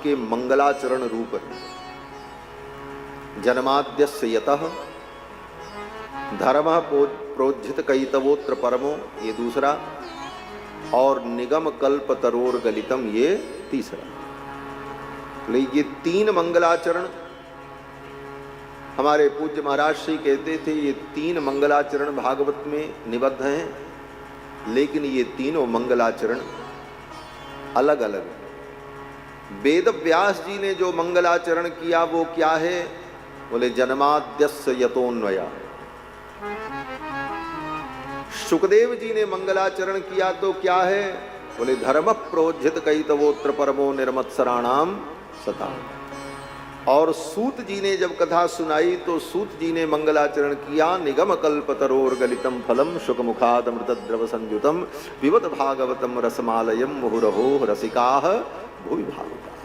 के मंगलाचरण रूप है। जन्माद्यस्य यतः धर्मः प्रोज्झित कैतवोत्र परमो, ये दूसरा, और निगम कल्प तरोर गलितम, ये तीसरा। ये 3 मंगलाचरण हमारे पूज्य महाराज श्री कहते थे, ये 3 मंगलाचरण भागवत में निबद्ध हैं, लेकिन ये तीनों मंगलाचरण अलग अलग हैं। वेद व्यास जी ने जो मंगलाचरण किया वो क्या है? बोले जन्माद्यस्य यतोन्वया। सुखदेव जी ने मंगलाचरण किया तो क्या है? बोले धर्म प्रोज्झित कैतवोत्र परमो निर्मत्सराणाम सता। और सूत जी ने जब कथा सुनाई तो सूत जी ने मंगलाचरण किया, निगम कल्पतरोर गलितम फलम शुकमुखाद अमृतद्रव संयुतम पिबत भागवतम रसमालयम मुहुरहो रसिकाः भुवि भावुकाः।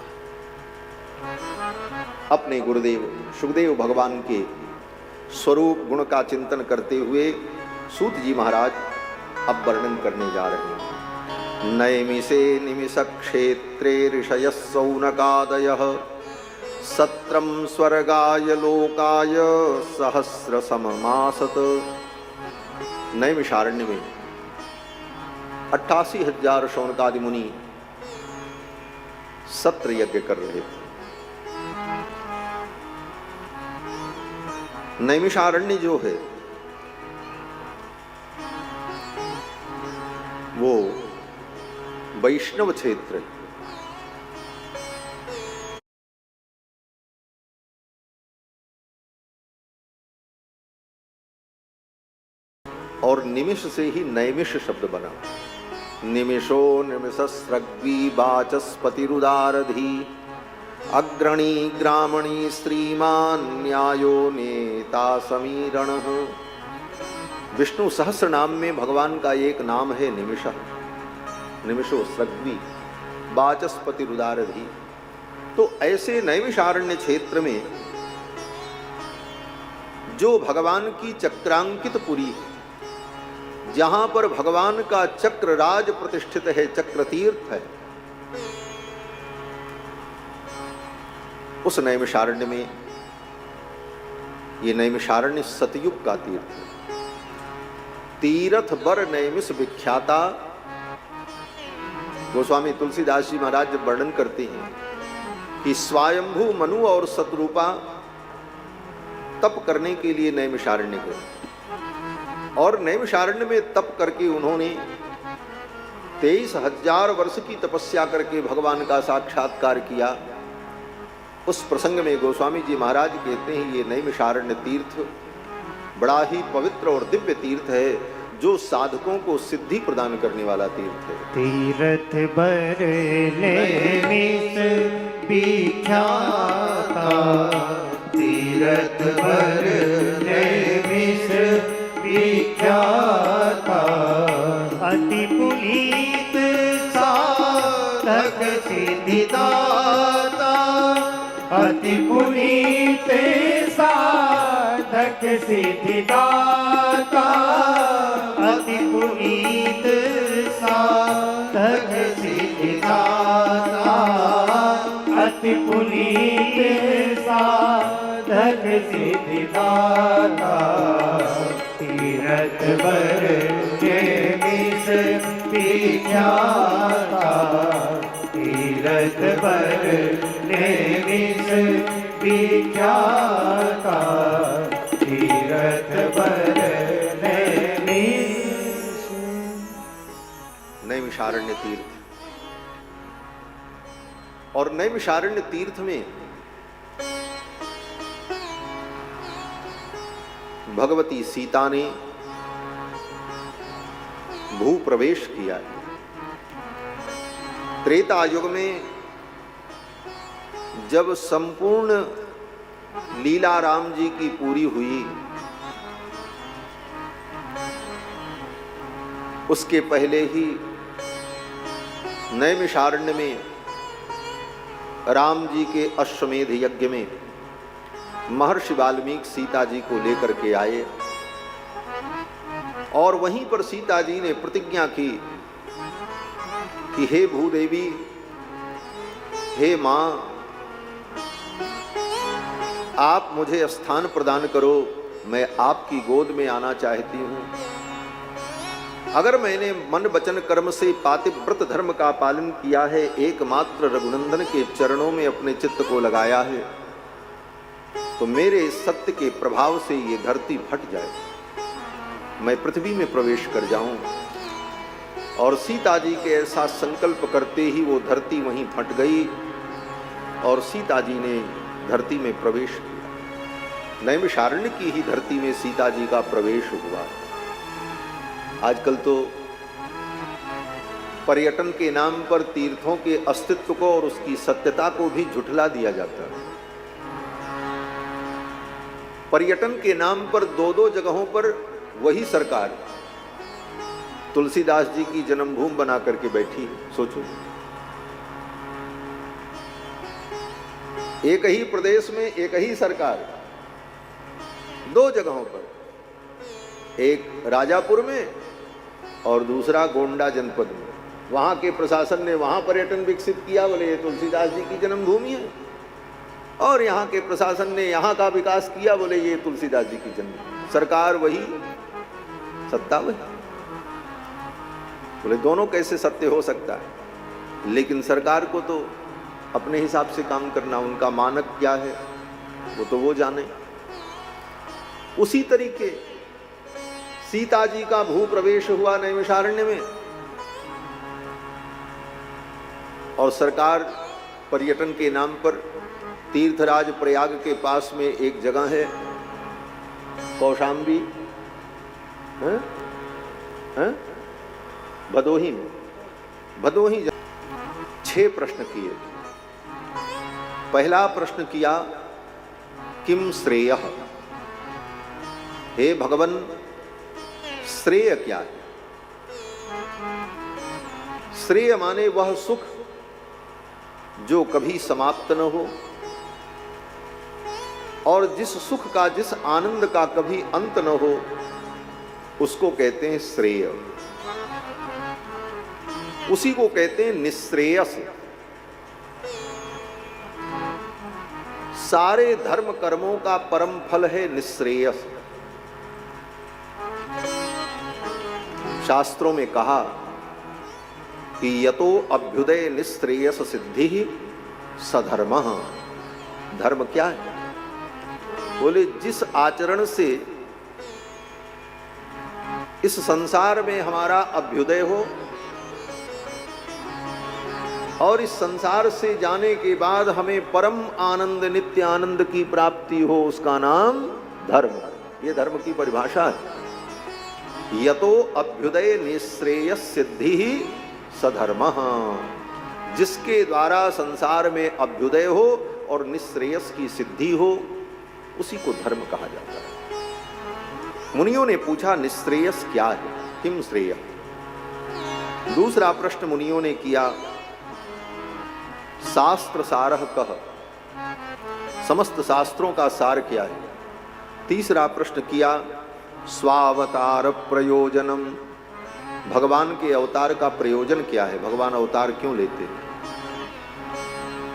अपने गुरुदेव सुखदेव भगवान के स्वरूप गुण का चिंतन करते हुए सूत जी महाराज अब वर्णन करने जा रहे हैं। नैमिषे निमिष क्षेत्रे ऋषयः सौनकादयः सत्रम स्वर्गाय लोकाय सहस्र सममासत। नैमिषारण्य में 88,000 शौनकादि मुनि सत्र यज्ञ कर रहे थे। नैमिषारण्य जो है वो वैष्णव क्षेत्र है। और निमिष से ही नैमिष शब्द बना। निमिषो निमिषस्रग्वी वाचस्पतिरुदारधी अग्रणी ग्रामणी श्रीमान न्यायो नेता समीरणः। विष्णु सहस्र नाम में भगवान का एक नाम है निमिष। निमिषो स्रग्वी वाचस्पतिरुदारधी। तो ऐसे नैमिषारण्य क्षेत्र में जो भगवान की चक्रांकित पुरी है, जहां पर भगवान का चक्र राज प्रतिष्ठित है, चक्र तीर्थ है, उस नैमिषारण्य में, ये नैमिषारण्य सतयुग का तीर्थ है। तीर्थ बर नैमिष विख्याता। गोस्वामी तुलसीदास जी महाराज जब वर्णन करते हैं कि स्वयंभू मनु और सतरूपा तप करने के लिए नैमिषारण्य गए, और नैमिषारण्य में तप करके उन्होंने 23,000 वर्ष की तपस्या करके भगवान का साक्षात्कार किया। उस प्रसंग में गोस्वामी जी महाराज कहते हैं ये नैमिषारण्य तीर्थ बड़ा ही पवित्र और दिव्य तीर्थ है, जो साधकों को सिद्धि प्रदान करने वाला तीर्थ है। तीर्थ बर नैमिष विख्याता, तीर्थ बर नैमिष विख्याता, अति पुनीत साधक सिद्धिदाता, अति पुनीत साधक सिद्धिदाता, अति पुनीत साधक सिद्धिदाता, अति पुनीत साधक सिद्धिदाता। तीर्थ बर नैमिष विख्याता, तीर्थ बर नैमिष विख्याता, तीर्थ बर नैमिष। नैमिषारण्य तीर्थ। और नैमिषारण्य तीर्थ में भगवती सीता ने भू प्रवेश किया। त्रेता युग में जब संपूर्ण लीला राम जी की पूरी हुई, उसके पहले ही नैमिषारण्य में राम जी के अश्वमेध यज्ञ में महर्षि वाल्मीकि सीता जी को लेकर के आए, और वहीं पर सीता जी ने प्रतिज्ञा की कि हे भूदेवी, हे मां, आप मुझे स्थान प्रदान करो, मैं आपकी गोद में आना चाहती हूं। अगर मैंने मन वचन कर्म से पातिव्रत धर्म का पालन किया है, एकमात्र रघुनंदन के चरणों में अपने चित्त को लगाया है, तो मेरे इस सत्य के प्रभाव से ये धरती फट जाए, मैं पृथ्वी में प्रवेश कर जाऊं। और सीता जी के ऐसा संकल्प करते ही वो धरती वहीं फट गई और सीता जी ने धरती में प्रवेश किया। नैमिषारण्य की ही धरती में सीता जी का प्रवेश हुआ। आजकल तो पर्यटन के नाम पर तीर्थों के अस्तित्व को और उसकी सत्यता को भी झुठला दिया जाता है। पर्यटन के नाम पर दो दो जगहों पर वही सरकार तुलसीदास जी की जन्मभूमि बना करके बैठी है। सोचो, एक ही प्रदेश में एक ही सरकार दो जगहों पर, एक राजापुर में और दूसरा गोंडा जनपद में। वहां के प्रशासन ने वहां पर्यटन विकसित किया, बोले ये तुलसीदास जी की जन्मभूमि है, और यहाँ के प्रशासन ने यहाँ का विकास किया, बोले ये तुलसीदास जी की जन्मभूमि। सरकार वही, सत्ता वही। बोले दोनों कैसे सत्य हो सकता है? लेकिन सरकार को तो अपने हिसाब से काम करना, उनका मानक क्या है वो तो वो जाने। उसी तरीके सीता जी का भू प्रवेश हुआ नैमिषारण्य में, और सरकार पर्यटन के नाम पर तीर्थराज प्रयाग के पास में एक जगह है कौशाम्बी, भदोही में, भदोही 6 प्रश्न किए। पहला प्रश्न किया किम श्रेयः, हे भगवन श्रेय क्या है? श्रेय माने वह सुख जो कभी समाप्त न हो, और जिस सुख का, जिस आनंद का कभी अंत न हो, उसको कहते हैं श्रेय। उसी को कहते हैं निश्रेयस। सारे धर्म कर्मों का परम फल है निश्रेयस। शास्त्रों में कहा कि यतो अभ्युदय निश्रेयस सिद्धि सधर्मः। धर्म क्या है? बोले जिस आचरण से इस संसार में हमारा अभ्युदय हो और इस संसार से जाने के बाद हमें परम आनंद, नित्य आनंद की प्राप्ति हो, उसका नाम धर्म। ये धर्म की परिभाषा है। यतो अभ्युदय निश्रेयस सिद्धि सधर्मः। जिसके द्वारा संसार में अभ्युदय हो और निश्रेयस की सिद्धि हो, उसी को धर्म कहा जाता है। मुनियों ने पूछा निश्रेयस क्या है, किम श्रेय? दूसरा प्रश्न मुनियों ने किया शास्त्र सारः कः, समस्त शास्त्रों का सार क्या है? तीसरा प्रश्न किया स्वावतार प्रयोजनम, भगवान के अवतार का प्रयोजन क्या है, भगवान अवतार क्यों लेते हैं?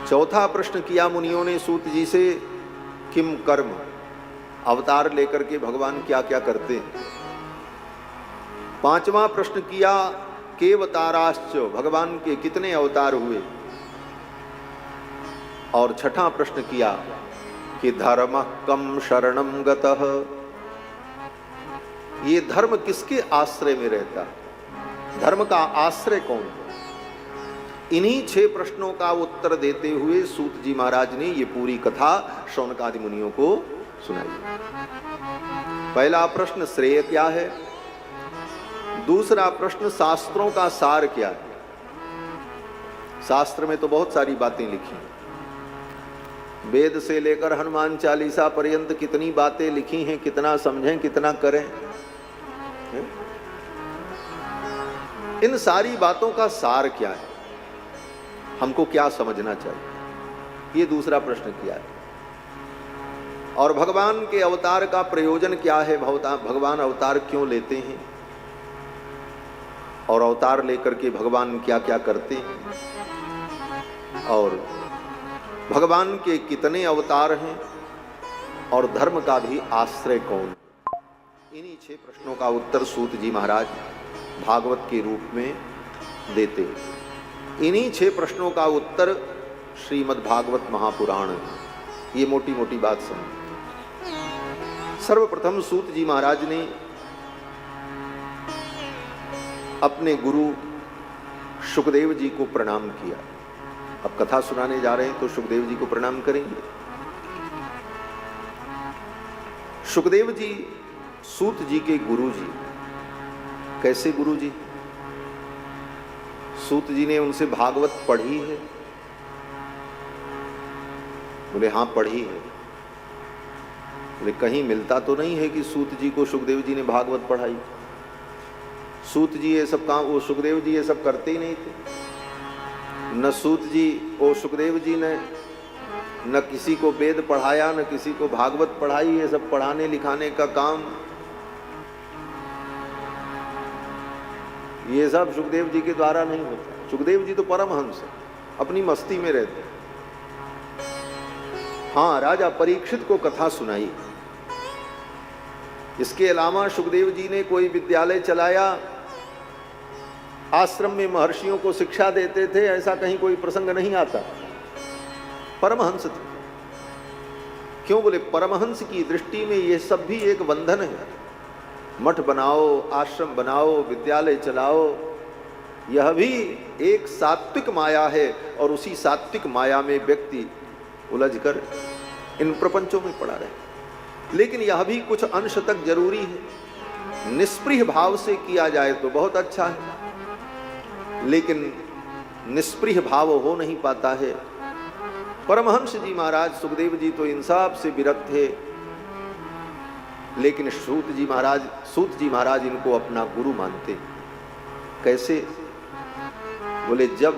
चौथा प्रश्न किया मुनियों ने सूत जी से किम कर्म, अवतार लेकर के भगवान क्या क्या करते हैं? पांचवा प्रश्न किया केवताराश्च, भगवान के कितने अवतार हुए? और छठा प्रश्न किया कि धर्म कम शरणम गतः, ये धर्म किसके आश्रय में रहता है, धर्म का आश्रय कौन है? इन्हीं 6 प्रश्नों का उत्तर देते हुए सूत जी महाराज ने ये पूरी कथा शौनकादि मुनियों को सुनाई। पहला प्रश्न श्रेय क्या है, दूसरा प्रश्न शास्त्रों का सार क्या है। शास्त्र में तो बहुत सारी बातें लिखी हैं, वेद से लेकर हनुमान चालीसा पर्यंत कितनी बातें लिखी हैं, कितना समझें कितना करें। इन सारी बातों का सार क्या है, हमको क्या समझना चाहिए, ये दूसरा प्रश्न किया है। और भगवान के अवतार का प्रयोजन क्या है, भगवान अवतार क्यों लेते हैं, और अवतार लेकर के भगवान क्या क्या करते हैं। और भगवान के कितने अवतार हैं और धर्म का भी आश्रय कौन? इन्हीं 6 प्रश्नों का उत्तर सूत जी महाराज भागवत के रूप में देते हैं। इन्हीं 6 प्रश्नों का उत्तर श्रीमद् भागवत महापुराण है। ये मोटी मोटी बात समझ। सर्वप्रथम सूत जी महाराज ने अपने गुरु सुखदेव जी को प्रणाम किया। अब कथा सुनाने जा रहे हैं तो सुखदेव जी को प्रणाम करेंगे। सुखदेव जी सूत जी के गुरु जी। कैसे गुरु जी? सूत जी ने उनसे भागवत पढ़ी है? बोले हाँ पढ़ी है। बोले कहीं मिलता तो नहीं है कि सूत जी को सुखदेव जी ने भागवत पढ़ाई? सूत जी ये सब काम, वो सुखदेव जी ये सब करते ही नहीं थे। न सूत जी वो सुखदेव जी ने न किसी को वेद पढ़ाया, न किसी को भागवत पढ़ाई। ये सब पढ़ाने लिखाने का काम ये सब सुखदेव जी के द्वारा नहीं होता। सुखदेव जी तो परमहंस है, अपनी मस्ती में रहते। हाँ, राजा परीक्षित को कथा सुनाई। इसके अलावा सुखदेव जी ने कोई विद्यालय चलाया, आश्रम में महर्षियों को शिक्षा देते थे, ऐसा कहीं कोई प्रसंग नहीं आता। परमहंस थे। क्यों? बोले परमहंस की दृष्टि में ये सब भी एक बंधन है। मठ बनाओ, आश्रम बनाओ, विद्यालय चलाओ, यह भी एक सात्विक माया है और उसी सात्विक माया में व्यक्ति उलझकर इन प्रपंचों में पड़ा रहे। लेकिन यह भी कुछ अंश तक जरूरी है। निष्प्रिय भाव से किया जाए तो बहुत अच्छा है, लेकिन निष्प्रिय भाव हो नहीं पाता है। परमहंस जी महाराज सुखदेव जी तो इन सब से विरक्त थे, लेकिन सूत जी महाराज इनको अपना गुरु मानते। कैसे? बोले जब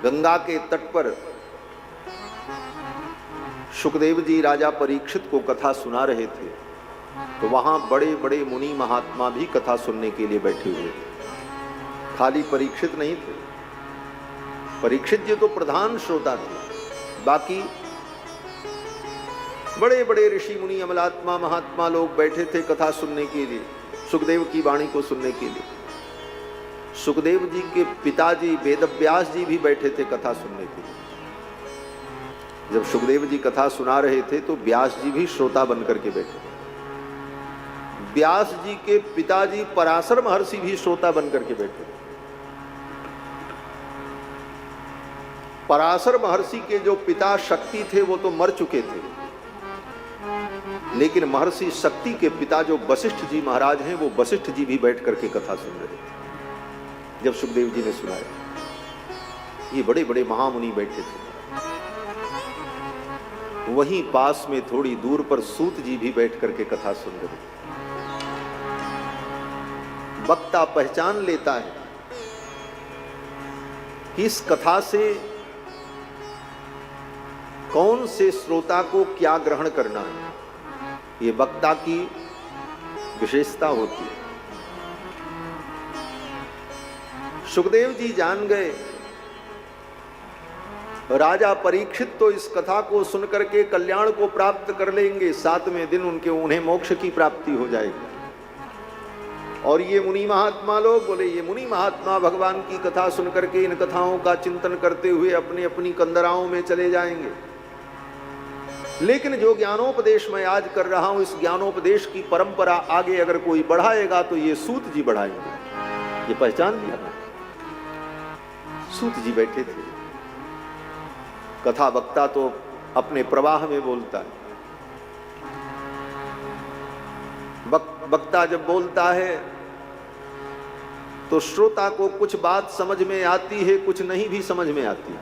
गंगा के तट पर सुखदेव जी राजा परीक्षित को कथा सुना रहे थे तो वहां बड़े बड़े मुनि महात्मा भी कथा सुनने के लिए बैठे हुए थे। खाली परीक्षित नहीं थे। परीक्षित जी तो प्रधान श्रोता थे, बाकी बड़े बड़े ऋषि मुनि अमलात्मा महात्मा लोग बैठे थे कथा सुनने के लिए, सुखदेव की वाणी को सुनने के लिए। सुखदेव जी के पिताजी वेदव्यास जी भी बैठे थे कथा सुनने के लिए। जब सुखदेव जी कथा सुना रहे थे तो व्यास जी भी श्रोता बनकर के बैठे। व्यास जी के पिताजी पराशर महर्षि भी श्रोता बनकर के बैठे। पराशर महर्षि के जो पिता शक्ति थे वो तो मर चुके थे, लेकिन महर्षि शक्ति के पिता जो वशिष्ठ जी महाराज हैं वो वशिष्ठ जी भी बैठ करके कथा सुन रहे थे जब सुखदेव जी ने सुनाया। ये बड़े बड़े महामुनि बैठे थे। वहीं पास में थोड़ी दूर पर सूत जी भी बैठ करके कथा सुन रहे थे। वक्ता पहचान लेता है कि इस कथा से कौन से श्रोता को क्या ग्रहण करना है। ये वक्ता की विशेषता होती है। सुखदेव जी जान गए राजा परीक्षित तो इस कथा को सुनकर के कल्याण को प्राप्त कर लेंगे, 7वें दिन उन्हें मोक्ष की प्राप्ति हो जाएगी। और ये मुनि महात्मा लोग, बोले ये मुनि महात्मा भगवान की कथा सुनकर के इन कथाओं का चिंतन करते हुए अपनी अपनी कंदराओं में चले जाएंगे। लेकिन जो ज्ञानोपदेश मैं आज कर रहा हूं, इस ज्ञानोपदेश की परंपरा आगे अगर कोई बढ़ाएगा तो ये सूत जी बढ़ाएंगे। ये पहचान लिया ना, सूत जी बैठे थे। कथा वक्ता तो अपने प्रवाह में बोलता है। वक्ता जब बोलता है तो श्रोता को कुछ बात समझ में आती है, कुछ नहीं भी समझ में आती है।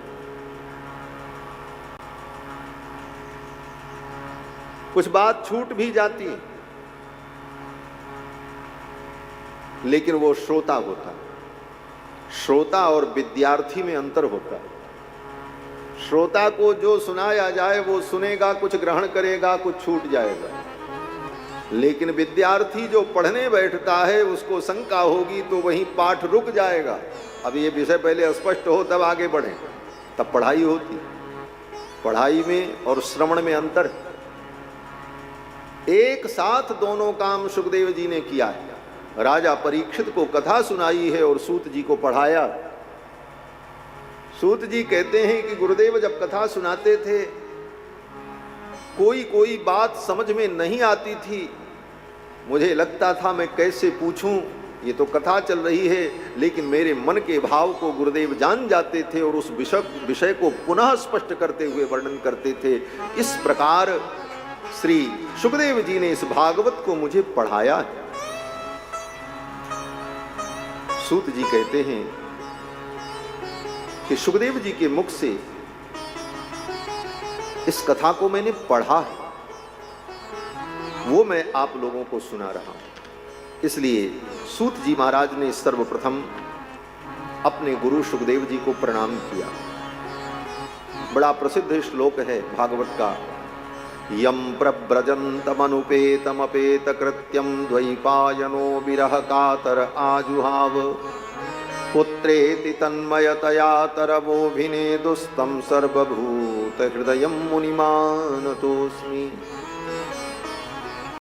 कुछ बात छूट भी जाती है, लेकिन वो श्रोता होता है। श्रोता और विद्यार्थी में अंतर होता है। श्रोता को जो सुनाया जाए वो सुनेगा, कुछ ग्रहण करेगा, कुछ छूट जाएगा। लेकिन विद्यार्थी जो पढ़ने बैठता है उसको शंका होगी तो वहीं पाठ रुक जाएगा। अब ये विषय पहले स्पष्ट हो तब आगे बढ़े, तब पढ़ाई होती। पढ़ाई में और श्रवण में अंतर है। एक साथ दोनों काम सुखदेव जी ने किया है। राजा परीक्षित को कथा सुनाई है और सूत जी को पढ़ाया। सूत जी कहते हैं कि गुरुदेव जब कथा सुनाते थे कोई कोई बात समझ में नहीं आती थी, मुझे लगता था मैं कैसे पूछूं, ये तो कथा चल रही है, लेकिन मेरे मन के भाव को गुरुदेव जान जाते थे और उस विषय को पुनः स्पष्ट करते हुए वर्णन करते थे। इस प्रकार श्री सुखदेव जी ने इस भागवत को मुझे पढ़ाया है। सूत जी कहते हैं कि सुखदेव जी के मुख से इस कथा को मैंने पढ़ा है, वो मैं आप लोगों को सुना रहा हूं। इसलिए सूत जी महाराज ने सर्वप्रथम अपने गुरु सुखदेव जी को प्रणाम किया। बड़ा प्रसिद्ध श्लोक है भागवत का, यम प्रव्रजन्तमनुपेतमपेत कृत्यम द्वैपायनो विरह कातर आजुहाव पुत्रेति तन्मयतया तरवोभिनेदुस्तं सर्वभूत हृदयं मुनिमानतोऽस्मि।